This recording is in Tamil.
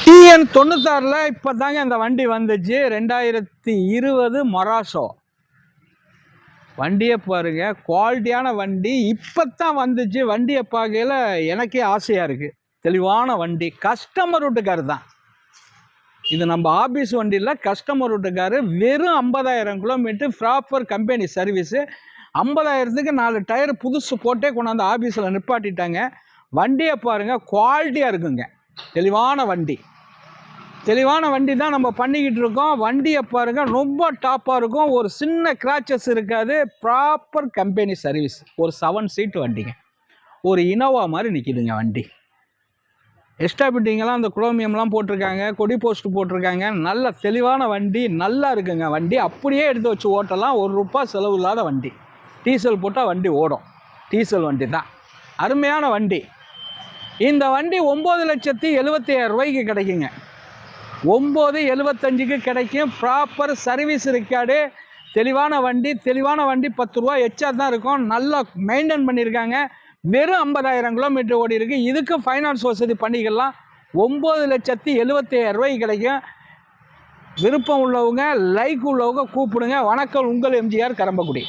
டிஎன் 96 இப்போ தாங்க அந்த வண்டி வந்துச்சு. 2020 மொராசோ வண்டியை பாருங்க, குவாலிட்டியான வண்டி. இப்போ தான் வந்துச்சு. வண்டியை பார்க்கையில் எனக்கே ஆசையாக இருக்குது. தெளிவான வண்டி, கஸ்டமர் வீட்டுக்காரு தான் இது. நம்ம ஆஃபீஸ் வண்டி இல்லை, கஸ்டமர் வீட்டுக்காரு. வெறும் 50,000 கிலோமீட்டர், ப்ராப்பர் கம்பெனி சர்வீஸு. 50,000க்கு 4 டயர் புதுசு போட்டே கொண்டாந்து ஆஃபீஸில் நிப்பாட்டிட்டாங்க. வண்டியை பாருங்கள், குவாலிட்டியாக இருக்குங்க. தெளிவான வண்டி, தெளிவான வண்டி தான் நம்ம பண்ணிக்கிட்டு இருக்கோம். வண்டியை பாருங்கள், ரொம்ப டாப்பாக இருக்கும். ஒரு சின்ன கிராச்சஸ் இருக்காது. Proper company service. ஒரு 7 சீட் வண்டிங்க. ஒரு இனோவா மாதிரி நிற்கிதுங்க வண்டி. எக்ஸ்ட்ரா பிட்டிங்கெல்லாம் அந்த குரோமியம்லாம் போட்டிருக்காங்க, கொடி போஸ்ட் போட்டிருக்காங்க. நல்ல தெளிவான வண்டி, நல்லா இருக்குங்க வண்டி. அப்படியே எடுத்து வச்சு ஓட்டலாம். ₹1 செலவு இல்லாத வண்டி. டீசல் போட்டால் வண்டி ஓடும். டீசல் வண்டி தான், அருமையான வண்டி. இந்த வண்டி 9,75,000 கிடைக்குங்க. 9,75க்கு கிடைக்கும். ப்ராப்பர் சர்வீஸ் இருக்காது. தெளிவான வண்டி, தெளிவான வண்டி. ₹10 எச்சா தான் இருக்கும். நல்லா மெயின்டைன் பண்ணியிருக்காங்க. வெறும் 50,000 கிலோமீட்டர் ஓடி இருக்குது. இதுக்கு ஃபைனான்ஸ் வசதி பண்ணிக்கலாம். 9,75,000 கிடைக்கும். விருப்பம் உள்ளவங்க, லைக் உள்ளவங்க கூப்பிடுங்க. வணக்கம், உங்கள் எம்ஜிஆர் கரம்பக்குடி.